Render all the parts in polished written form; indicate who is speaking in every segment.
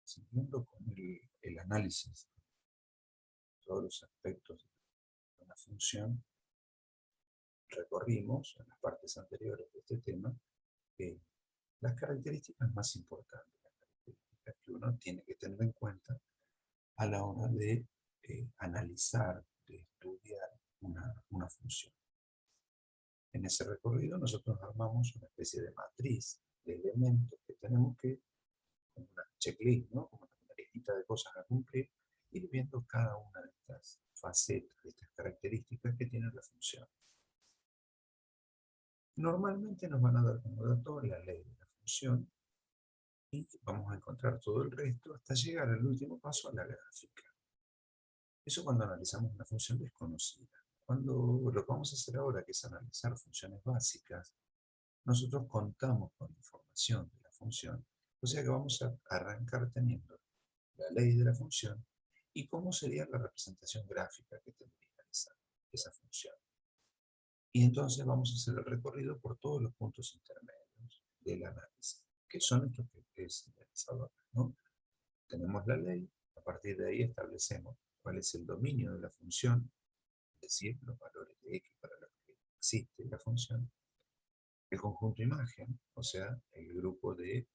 Speaker 1: Siguiendo con el análisis de todos los aspectos de una función, recorrimos en las partes anteriores de este tema eh, las características más importantes, las características que uno tiene que tener en cuenta a la hora de analizar, de estudiar una función. En ese recorrido nosotros armamos una especie de matriz de elementos que tenemos que, como una checklist, ¿no? Como una listita de cosas a cumplir, ir viendo cada una de estas facetas, de estas características que tiene la función. Normalmente nos van a dar como dato la ley de la función y vamos a encontrar todo el resto hasta llegar al último paso, a la gráfica. Eso cuando analizamos una función desconocida. Cuando lo que vamos a hacer ahora, que es analizar funciones básicas, nosotros contamos con información de la función, o sea que vamos a arrancar teniendo la ley de la función y cómo sería la representación gráfica que tendría esa función. Y entonces vamos a hacer el recorrido por todos los puntos intermedios del análisis, que son estos que he señalizado acá, ¿no? Tenemos la ley, a partir de ahí establecemos cuál es el dominio de la función, es decir, los valores de x para los que existe la función, el conjunto imagen, o sea, el grupo de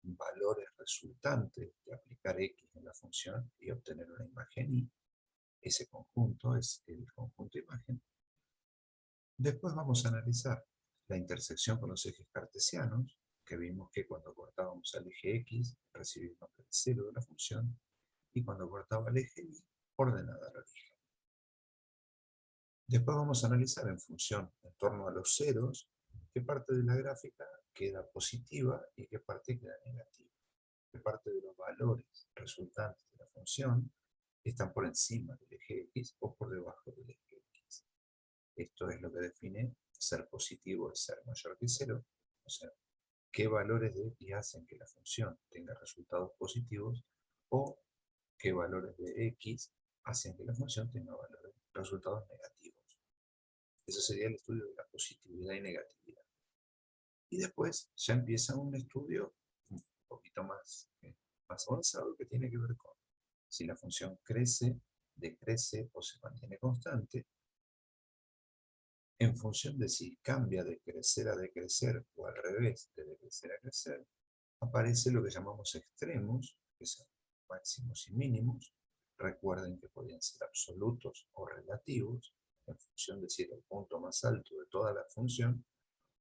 Speaker 1: valores resultantes de aplicar x en la función y obtener una imagen y, ese conjunto es el conjunto imagen. Después vamos a analizar la intersección con los ejes cartesianos, que vimos que cuando cortábamos al eje x recibimos el cero de la función, y cuando cortaba el eje y, ordenada al origen. Después vamos a analizar en función, en torno a los ceros, qué parte de la gráfica queda positiva y qué parte queda negativa. Qué parte de los valores resultantes de la función están por encima del eje x o por debajo del eje x. Esto es lo que define ser positivo es ser mayor que cero, o sea, qué valores de x hacen que la función tenga resultados positivos o qué valores de x hacen que la función tenga resultados negativos. Eso sería el estudio de la positividad y negatividad. Y después ya empieza un estudio un poquito más avanzado que tiene que ver con si la función crece, decrece o se mantiene constante, en función de si cambia de crecer a decrecer o al revés, de decrecer a crecer, aparece lo que llamamos extremos, que son máximos y mínimos. Recuerden que podían ser absolutos o relativos, en función de si era el punto más alto de toda la función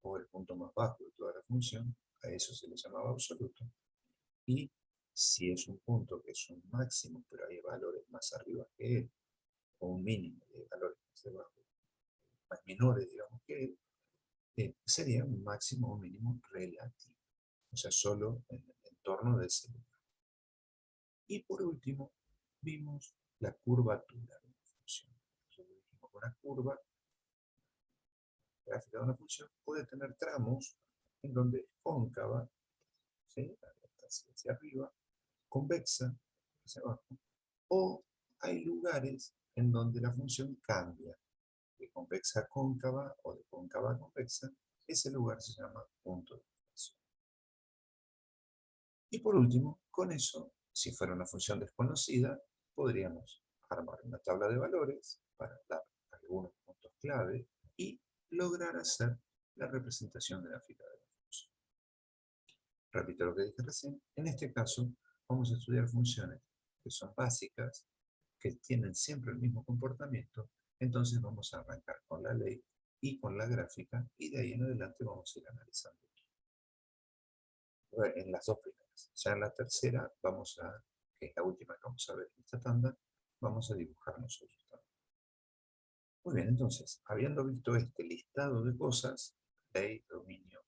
Speaker 1: o el punto más bajo de toda la función, a eso se le llamaba absoluto. Y si es un punto que es un máximo, pero hay valores más arriba que él, o un mínimo de valores más debajo, más menores, digamos, que él, sería un máximo o un mínimo relativo. O sea, solo en el entorno de ese lugar. Y por último, vimos la curvatura de una función. Nosotros dijimos que una curva, gráfica de una función, puede tener tramos en donde es cóncava, ¿sí? Hacia arriba, convexa, hacia abajo, o hay lugares en donde la función cambia de convexa a cóncava o de cóncava a convexa. Ese lugar se llama punto de inflexión. Y por último, con eso, si fuera una función desconocida, podríamos armar una tabla de valores para dar algunos puntos clave y lograr hacer la representación gráfica de la función. Repito lo que dije recién, en este caso vamos a estudiar funciones que son básicas, que tienen siempre el mismo comportamiento, entonces vamos a arrancar con la ley y con la gráfica, y de ahí en adelante vamos a ir analizando en las dos primeras. Ya en la tercera, que es la última que vamos a ver en esta tanda, vamos a dibujar nosotros también. Muy bien, entonces, habiendo visto este listado de cosas, ley, dominio,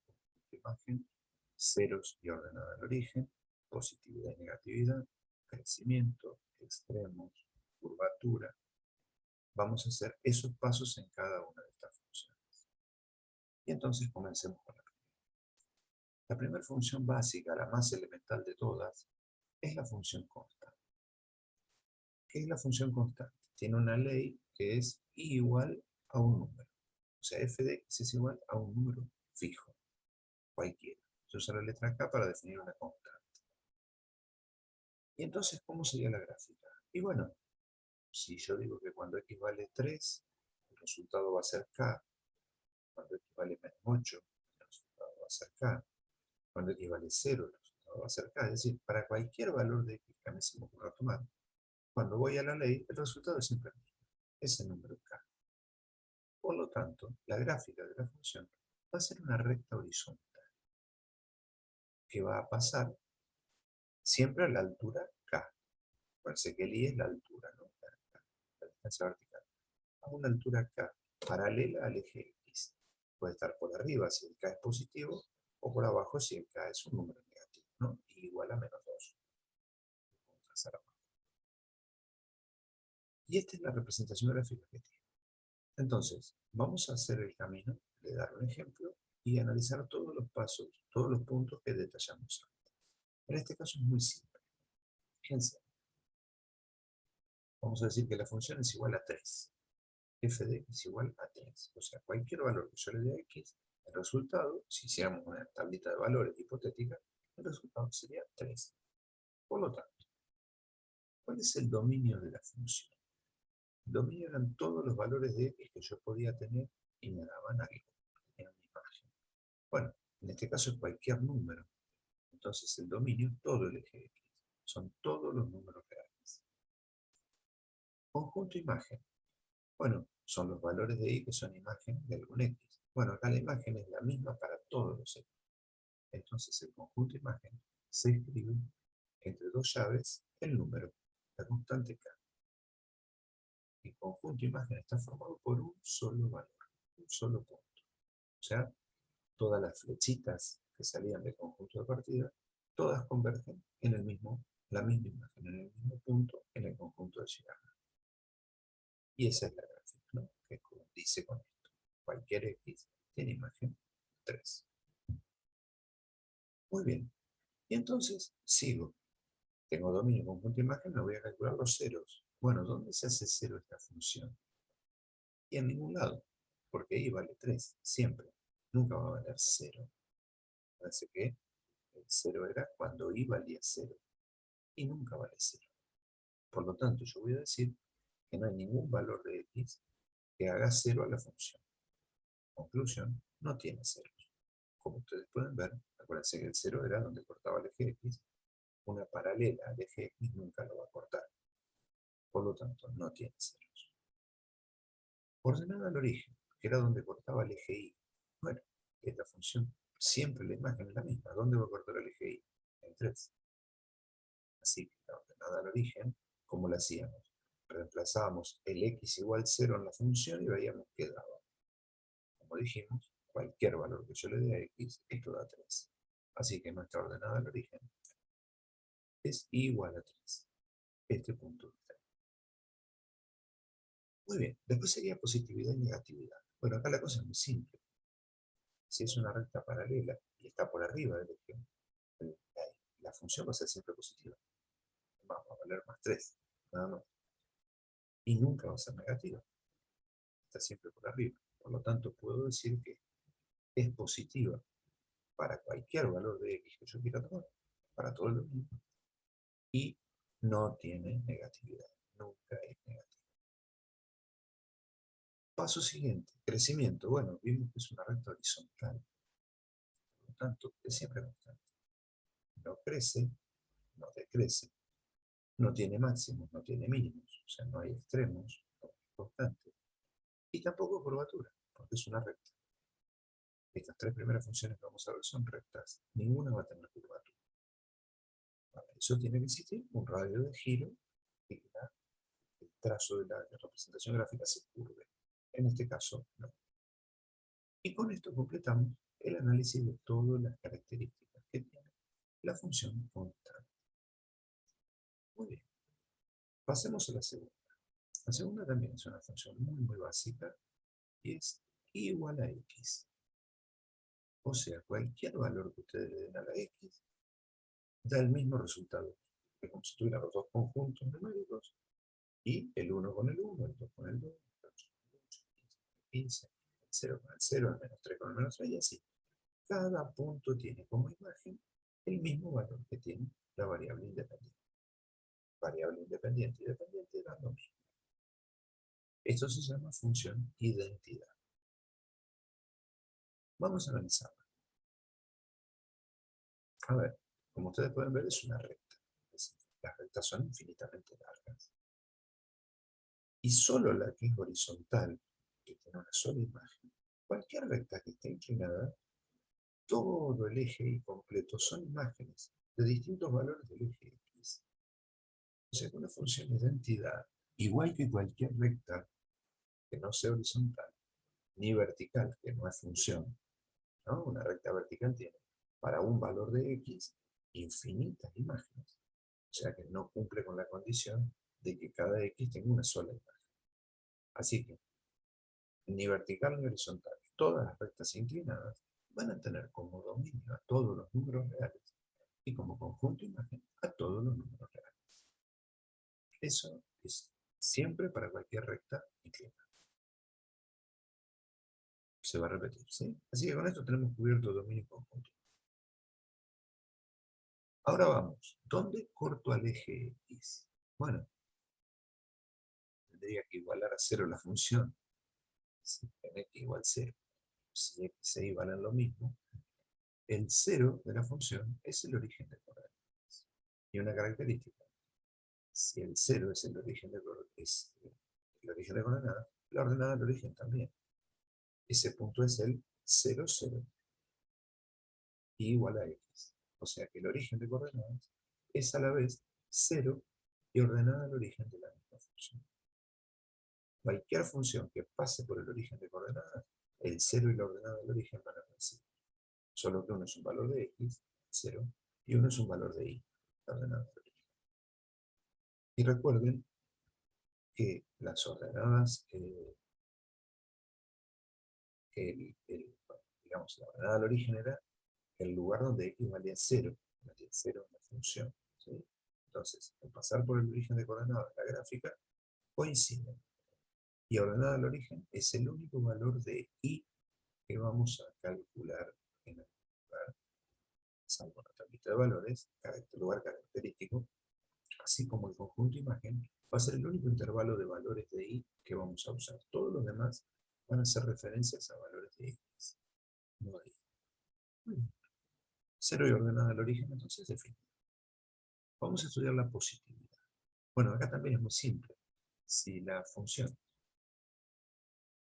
Speaker 1: imagen, ceros y ordenada al origen, positividad y negatividad, crecimiento, extremos, curvatura, vamos a hacer esos pasos en cada una de estas funciones. Y entonces comencemos con la primera. La primera función básica, la más elemental de todas, es la función constante. ¿Qué es la función constante? Tiene una ley que es I igual a un número. O sea, f de x es igual a un número fijo, cualquiera. Se usa la letra K para definir una constante. Y entonces, ¿cómo sería la gráfica? Y bueno, si yo digo que cuando x vale 3, el resultado va a ser k. Cuando x vale menos 8, el resultado va a ser k. Cuando x vale 0, el resultado va a ser k. Es decir, para cualquier valor de x que a mí se me ocurra tomar, cuando voy a la ley, el resultado es siempre el mismo, ese número k. Por lo tanto, la gráfica de la función va a ser una recta horizontal que va a pasar siempre a la altura k. Parece que el i es la altura, ¿no? La distancia vertical. A una altura k paralela al eje x. Puede estar por arriba si el k es positivo o por abajo si el k es un número negativo, ¿no? Igual a menos 2. Y esta es la representación gráfica que tiene. Entonces, vamos a hacer el camino de dar un ejemplo y analizar todos los pasos, todos los puntos que detallamos antes. En este caso es muy simple. Fíjense, vamos a decir que la función es igual a 3. F de x igual a 3. O sea, cualquier valor que yo le dé a x, el resultado, si hiciéramos una tablita de valores hipotética, el resultado sería 3. Por lo tanto, ¿cuál es el dominio de la función? El dominio eran todos los valores de x que yo podía tener y me daban algo, en una imagen. Bueno, en este caso es cualquier número. Entonces el dominio es todo el eje x. Son todos los números reales. Conjunto imagen. Bueno, son los valores de y que son imagen de algún x. Bueno, acá la imagen es la misma para todos los x. Entonces el conjunto imagen se escribe entre dos llaves el número, la constante k. El conjunto imagen está formado por un solo valor, un solo punto. O sea, todas las flechitas que salían del conjunto de partida, todas convergen en la misma imagen, en el mismo punto, en el conjunto de llegada. Y esa es la gráfica, ¿no? Que dice con esto. Cualquier x tiene imagen 3. Muy bien. Y entonces sigo. Tengo dominio conjunto imagen, me voy a calcular los ceros. Bueno, ¿dónde se hace cero esta función? Y en ningún lado, porque i vale 3, siempre. Nunca va a valer 0. Parece que el 0 era cuando i valía 0. Y nunca vale 0. Por lo tanto, yo voy a decir que no hay ningún valor de x que haga 0 a la función. Conclusión, no tiene ceros. Como ustedes pueden ver, acuérdense que el 0 era donde cortaba el eje x. Una paralela al eje x nunca lo va a cortar. Por lo tanto, no tiene ceros. Ordenada al origen, que era donde cortaba el eje y. Bueno, esta función siempre la imagen es la misma. ¿Dónde va a cortar el eje y? En 3. Así que la ordenada al origen, ¿cómo la hacíamos? Reemplazábamos el x igual 0 en la función y veíamos qué daba. Como dijimos, cualquier valor que yo le dé a x, esto da 3. Así que nuestra ordenada al origen es igual a 3. Este punto de 3. Muy bien, después sería positividad y negatividad. Bueno, acá la cosa es muy simple. Si es una recta paralela y está por arriba del eje, la función va a ser siempre positiva. Va a valer más 3, nada más. Y nunca va a ser negativa. Está siempre por arriba. Por lo tanto, puedo decir que es positiva para cualquier valor de x que yo quiera tomar, para todo el dominio, y no tiene negatividad. Nunca es negativa. Paso siguiente, crecimiento. Bueno, vimos que es una recta horizontal. Por lo tanto, es siempre constante. No crece, no decrece. No tiene máximos, no tiene mínimos. O sea, no hay extremos, no es constante. Y tampoco curvatura, porque es una recta. Estas tres primeras funciones que vamos a ver son rectas. Ninguna va a tener curvatura. Para eso tiene que existir un radio de giro y que el trazo de la representación gráfica se curve. En este caso, no. Y con esto completamos el análisis de todas las características que tiene la función constante. Muy bien. Pasemos a la segunda. La segunda también es una función muy básica y es igual a x. O sea, cualquier valor que ustedes le den a la x da el mismo resultado, que como si tuvieran los dos conjuntos numéricos y el 1 con el 1, el 2 con el 2, el 8 con el 8, el 15, el 0 con el 0, el menos 3 con el menos 3 y así. Cada punto tiene como imagen el mismo valor que tiene la variable independiente. independiente y dependiente eran lo mismo. Esto se llama función identidad. Vamos a analizarla. A ver, como ustedes pueden ver, es una recta. Las rectas son infinitamente largas. Y solo la que es horizontal, que tiene una sola imagen, cualquier recta que esté inclinada, todo el eje y completo son imágenes de distintos valores del eje X. O sea que una función identidad, igual que cualquier recta que no sea horizontal, ni vertical, que no es función, ¿no? Una recta vertical tiene para un valor de X infinitas imágenes. O sea que no cumple con la condición de que cada X tenga una sola imagen. Así que ni vertical ni horizontal, todas las rectas inclinadas van a tener como dominio a todos los números reales y como conjunto imagen a todos los números reales. Eso es siempre para cualquier recta inclinada. Se va a repetir, ¿sí? Así que con esto tenemos cubierto dominio y conjunto. Ahora vamos, ¿dónde corto al eje X? Bueno, tendría que igualar a 0 la función, si n igual 0, si x e y valen lo mismo, el 0 de la función es el origen de coordenadas. Y una característica, si el 0 es el origen de coordenadas, la ordenada del origen también. Ese punto es el 0, 0, y igual a x. O sea que el origen de coordenadas es a la vez 0 y ordenada al origen de la misma función. Cualquier función que pase por el origen de coordenadas, el 0 y la ordenada del origen van a coincidir. Solo que uno es un valor de x, 0, y uno es un valor de y, la ordenada del origen. Y recuerden que las ordenadas, digamos, la ordenada del origen era el lugar donde x valía 0, valía 0 en la función. ¿Sí? Entonces, al pasar por el origen de coordenadas, la gráfica coinciden. Y ordenada del origen es el único valor de y que vamos a calcular en el lugar, salvo la tablita de valores, lugar característico, así como el conjunto imagen, va a ser el único intervalo de valores de y que vamos a usar. Todos los demás van a ser referencias a valores de x, no de y. Muy bien. 0 y ordenada del origen, entonces definido. Vamos a estudiar la positividad. Bueno, acá también es muy simple. Si la función,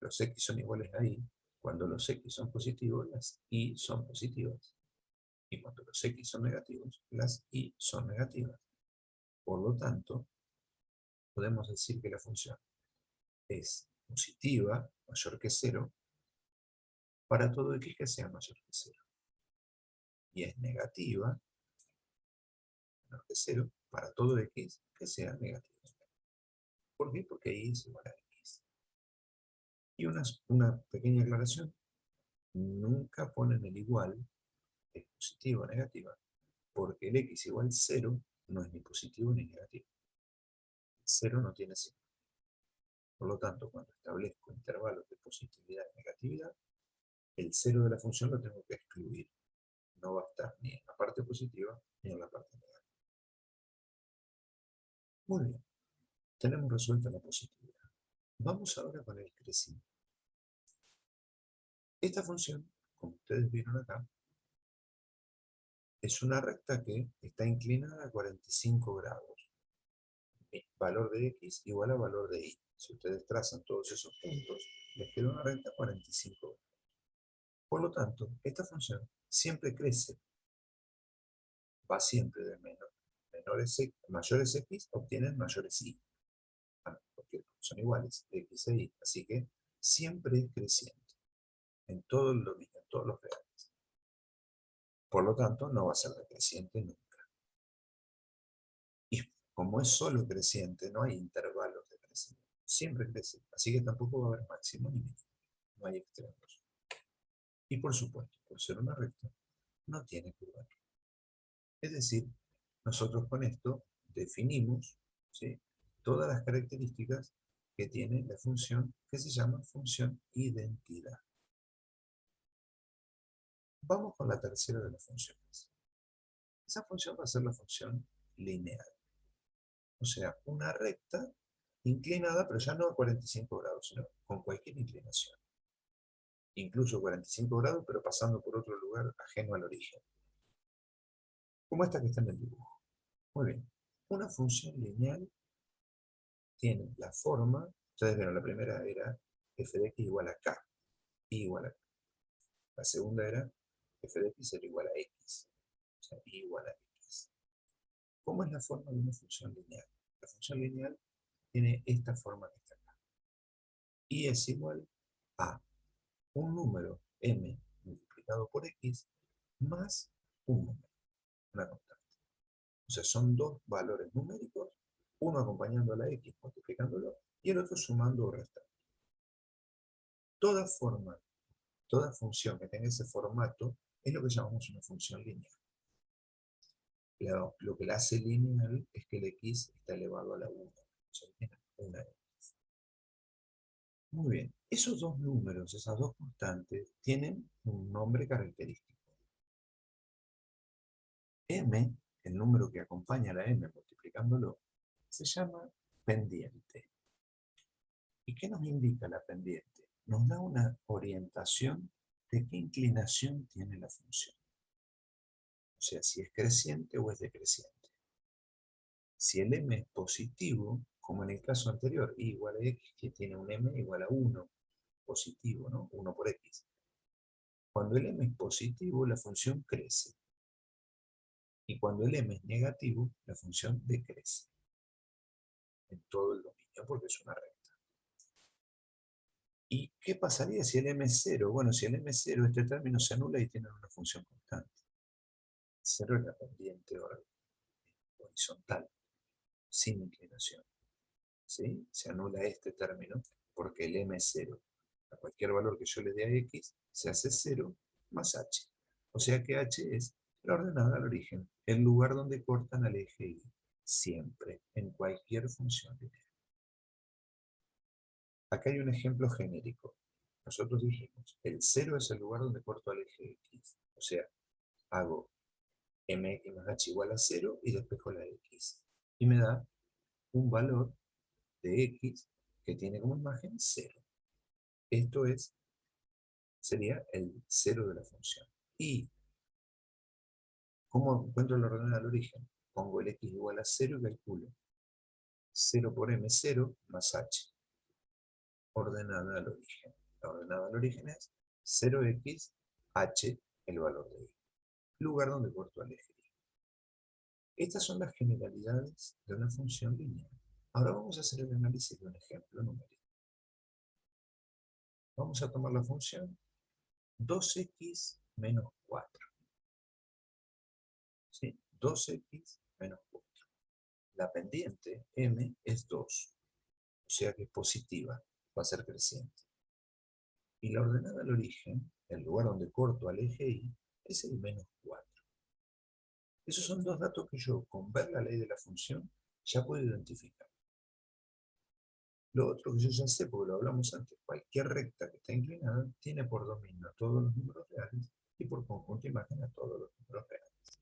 Speaker 1: los x son iguales a y, cuando los x son positivos, las y son positivas. Y cuando los x son negativos, las y son negativas. Por lo tanto, podemos decir que la función es positiva, mayor que 0, para todo x que sea mayor que 0. Y es negativa, menor que 0, para todo x que sea negativo. ¿Por qué? Porque y es igual a x. Y una pequeña aclaración, nunca ponen el igual, es positiva o negativa, porque el x igual 0 no es ni positivo ni negativo. 0 no tiene signo. Por lo tanto, cuando establezco intervalos de positividad y negatividad, el 0 de la función lo tengo que excluir. No va a estar ni en la parte positiva ni en la parte negativa. Muy bien, tenemos resuelta la positividad. Vamos ahora con el crecimiento. Esta función, como ustedes vieron acá, es una recta que está inclinada a 45 grados. Valor de x igual a valor de y. Si ustedes trazan todos esos puntos, les queda una recta a 45 grados. Por lo tanto, esta función siempre crece. Va siempre de mayores x obtienen mayores y. Porque son iguales, x e y. Así que siempre es creciente. En todo el dominio, en todos los reales. Por lo tanto, no va a ser decreciente nunca. Y como es solo creciente, no hay intervalos de crecimiento. Siempre crece. Así que tampoco va a haber máximo ni mínimo. No hay extremos. Y por supuesto, por ser una recta, no tiene curvatura. Es decir, nosotros con esto definimos, ¿sí?, todas las características que tiene la función que se llama función identidad. Vamos con la tercera de las funciones. Esa función va a ser la función lineal. O sea, una recta inclinada, pero ya no a 45 grados, sino con cualquier inclinación. Incluso 45 grados, pero pasando por otro lugar ajeno al origen. Como esta que está en el dibujo. Muy bien. Una función lineal tiene la forma, ustedes vieron, la primera era f de x igual a k, y igual a k. La segunda era f de x era igual a x, o sea, y igual a x. ¿Cómo es la forma de una función lineal? La función lineal tiene esta forma que está acá. Y es igual a un número m multiplicado por x más un número, una constante. O sea, son dos valores numéricos, uno acompañando a la x, multiplicándolo, y el otro sumando o restando. Toda forma, toda función que tenga ese formato es lo que llamamos una función lineal. Lo que la hace lineal es que el x está elevado a la 1. O sea, tiene una x. Muy bien. Esos dos números, esas dos constantes, tienen un nombre característico. M, el número que acompaña a la m multiplicándolo, se llama pendiente. ¿Y qué nos indica la pendiente? Nos da una orientación de qué inclinación tiene la función. O sea, si es creciente o es decreciente. Si el m es positivo, como en el caso anterior, y igual a x, que tiene un m igual a 1, positivo, ¿no? 1 por x. Cuando el m es positivo, la función crece. Y cuando el m es negativo, la función decrece. En todo el dominio, porque es una recta. ¿Y qué pasaría si el m es 0? Bueno, si el m es 0, este término se anula y tiene una función constante. 0 es la pendiente horizontal, sin inclinación. ¿Sí? Se anula este término porque el m es 0. A cualquier valor que yo le dé a x, se hace 0 más h. O sea que h es la ordenada al origen, el lugar donde cortan al eje y. Siempre, en cualquier función lineal. Acá hay un ejemplo genérico. Nosotros dijimos, el 0 es el lugar donde corto al eje x. O sea, hago mx más h igual a 0 y despejo la x. Y me da un valor de x que tiene como imagen 0. Esto sería el 0 de la función. ¿Y cómo encuentro la ordenada al origen? Pongo el x igual a 0 y calculo 0 por m, 0 más h. Ordenada al origen. La ordenada al origen es 0x, h, el valor de y. Lugar donde corto al eje. Estas son las generalidades de una función lineal. Ahora vamos a hacer el análisis de un ejemplo numérico. Vamos a tomar la función 2x menos 4. ¿Sí? 2x menos 4. La pendiente, m, es 2. O sea que es positiva, va a ser creciente. Y la ordenada al origen, el lugar donde corto al eje y, es el menos 4. Esos son dos datos que yo, con ver la ley de la función, ya puedo identificar. Lo otro que yo ya sé, porque lo hablamos antes, cualquier recta que está inclinada tiene por dominio a todos los números reales y por conjunto imagen a todos los números reales.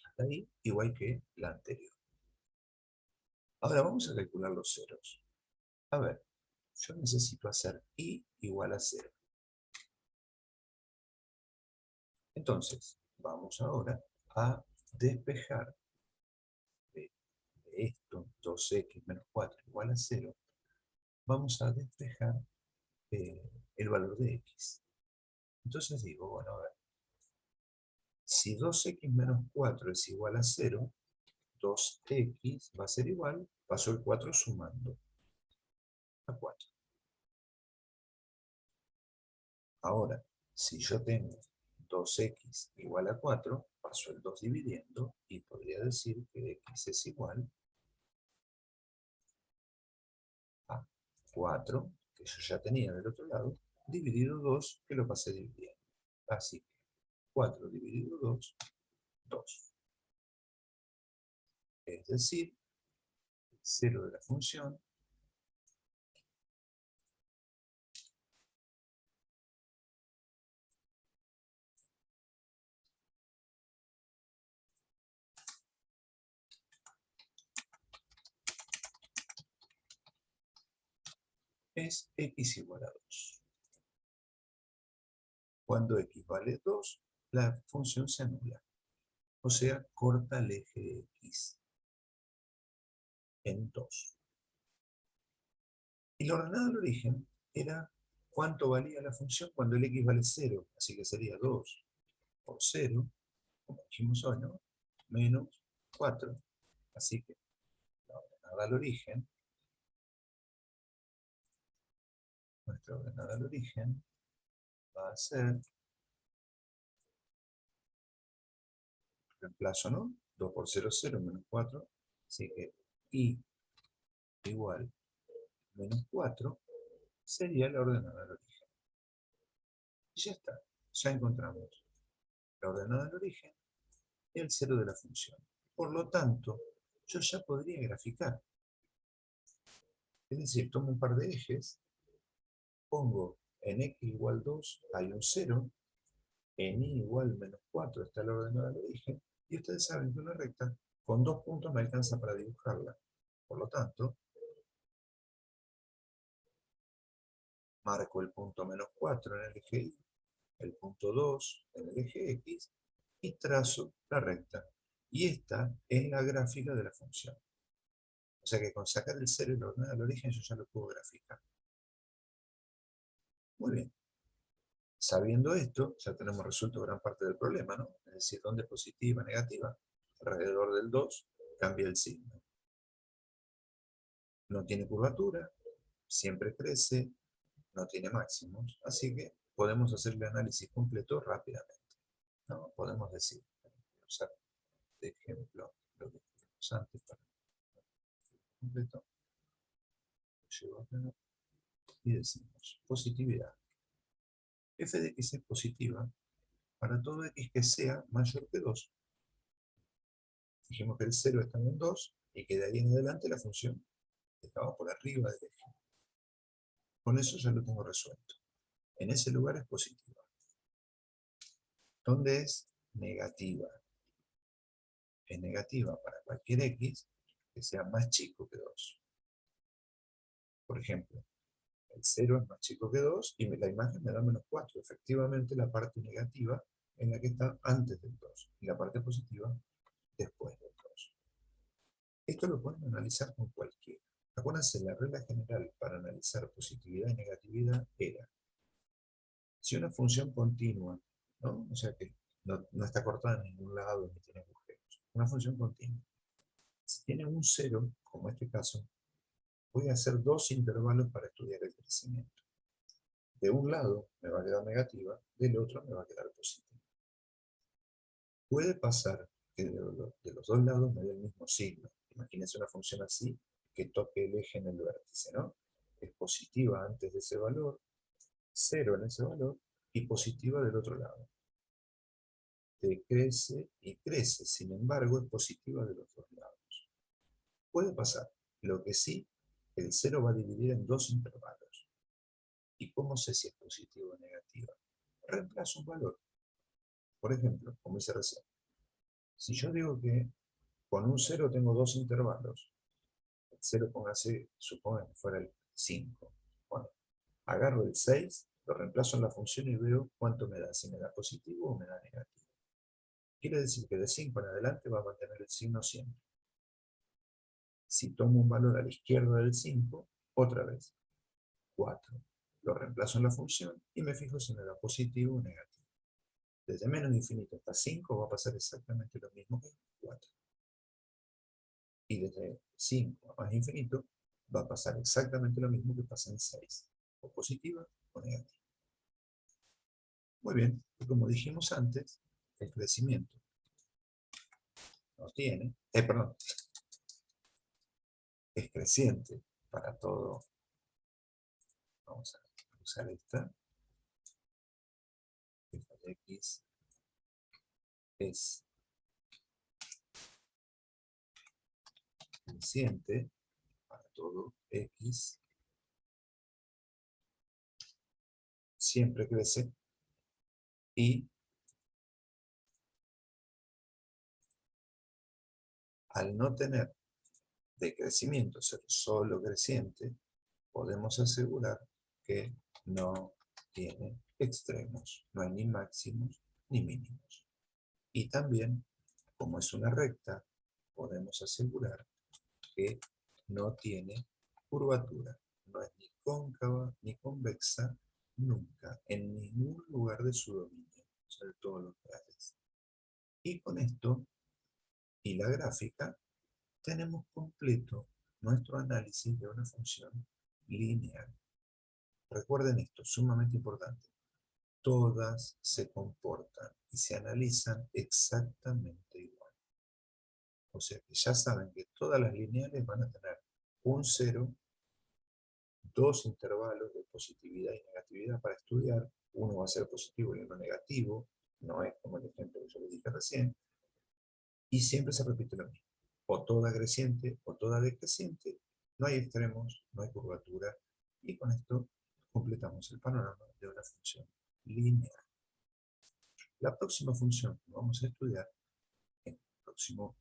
Speaker 1: Hasta ahí, igual que la anterior. Ahora vamos a calcular los ceros. A ver, yo necesito hacer i igual a 0. Entonces, vamos ahora a despejar de esto, 2x menos 4 igual a 0. Vamos a despejar el valor de x. Entonces digo, bueno, a ver, si 2x menos 4 es igual a 0, 2x va a ser igual, paso el 4 sumando a 4. Ahora, si yo tengo 2x igual a 4, paso el 2 dividiendo y podría decir que x es igual a 4, que yo ya tenía del otro lado, dividido 2, que lo pasé dividiendo. Así que 4 dividido 2, 2. Es decir, el 0 de la función es x igual a 2. Cuando x vale 2, la función se anula. O sea, corta el eje de x en 2. Y la ordenada del origen era cuánto valía la función cuando el x vale 0. Así que sería 2 por 0, como dijimos hoy, ¿no? Menos 4. Así que la ordenada al origen, nuestra ordenada al origen, va a ser, reemplazo, ¿no? 2 por 0, 0, menos 4. Así que y igual menos 4 sería la ordenada al origen. Y ya está, ya encontramos la ordenada al origen y el cero de la función. Por lo tanto, yo ya podría graficar. Es decir, tomo un par de ejes, pongo en x igual 2 hay un 0, en y igual menos 4 está la ordenada al origen, y ustedes saben que una recta con 2 puntos me alcanza para dibujarla. Por lo tanto, marco el punto menos 4 en el eje y, el punto 2 en el eje x, y trazo la recta. Y esta es la gráfica de la función. O sea que con sacar el 0 y la ordenada al origen yo ya lo puedo graficar. Muy bien. Sabiendo esto, ya tenemos resuelto gran parte del problema, ¿no? Es decir, dónde es positiva, negativa. Alrededor del 2 cambia el signo. No tiene curvatura, siempre crece, no tiene máximos, así que podemos hacer el análisis completo rápidamente, ¿no? Podemos decir, usar de ejemplo lo que tuvimos antes para el completo, llevo acá, y decimos positividad. F de x es positiva para todo x que sea mayor que 2. Dijimos que el 0 está en 2 y que de ahí en adelante la función estaba por arriba del eje. Con eso ya lo tengo resuelto. En ese lugar es positiva. ¿Dónde es negativa? Es negativa para cualquier x que sea más chico que 2. Por ejemplo, el 0 es más chico que 2 y la imagen me da menos 4. Efectivamente, la parte negativa es la que está antes del 2 y la parte positiva después del 2. Esto lo pueden analizar con cualquiera. Acuérdense, la regla general para analizar positividad y negatividad era, si una función continua, ¿no? O sea que no está cortada en ningún lado ni tiene agujeros, una función continua, si tiene un 0, como este caso, voy a hacer dos intervalos para estudiar el crecimiento. De un lado me va a quedar negativa, del otro me va a quedar positiva. Puede pasar que de los dos lados me dé el mismo signo. Imagínense una función así, que toque el eje en el vértice, ¿no? Es positiva antes de ese valor, 0 en ese valor, y positiva del otro lado. Decrece y crece, sin embargo, es positiva de los dos lados. Puede pasar. Lo que sí, el 0 va a dividir en dos intervalos. ¿Y cómo sé si es positiva o negativa? Reemplazo un valor. Por ejemplo, como hice recién, si yo digo que con un 0 tengo dos intervalos, el 0 póngase, supongan que fuera el 5. Bueno, agarro el 6, lo reemplazo en la función y veo cuánto me da, si me da positivo o me da negativo. Quiere decir que de 5 en adelante va a mantener el signo siempre. Si tomo un valor a la izquierda del 5, otra vez, 4. Lo reemplazo en la función y me fijo si me da positivo o negativo. Desde menos infinito hasta 5 va a pasar exactamente lo mismo que 4. Y desde 5 a más infinito va a pasar exactamente lo mismo que pasa en 6. O positiva o negativa. Muy bien, y como dijimos antes, el crecimiento es creciente para todo. Vamos a usar esta. F de x es creciente para todo x, siempre crece, y al no tener decrecimiento, ser solo creciente, podemos asegurar que no tiene extremos, no hay ni máximos ni mínimos. Y también, como es una recta, podemos asegurar que no tiene curvatura, no es ni cóncava ni convexa nunca, en ningún lugar de su dominio, sobre todos los lados. Y con esto, y la gráfica, tenemos completo nuestro análisis de una función lineal. Recuerden esto, sumamente importante. Todas se comportan y se analizan exactamente igual. O sea que ya saben que todas las lineales van a tener un cero, dos intervalos de positividad y negatividad para estudiar. Uno va a ser positivo y uno negativo, no es como el ejemplo que yo les dije recién, y siempre se repite lo mismo. O toda creciente o toda decreciente, no hay extremos, no hay curvatura, y con esto completamos el panorama de una función lineal. La próxima función que vamos a estudiar en el próximo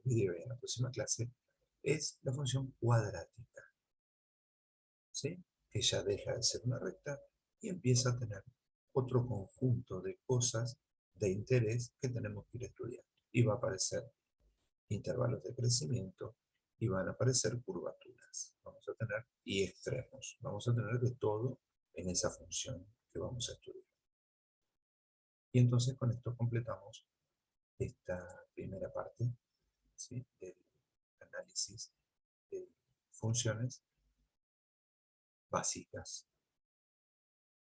Speaker 1: video y en la próxima clase es la función cuadrática, ¿sí? Que ya deja de ser una recta y empieza a tener otro conjunto de cosas de interés que tenemos que ir estudiando. Y va a aparecer intervalos de crecimiento y van a aparecer curvaturas. Vamos a tener y extremos. Vamos a tener de todo en esa función que vamos a estudiar. Y entonces con esto completamos esta primera parte, ¿sí?, del análisis de funciones básicas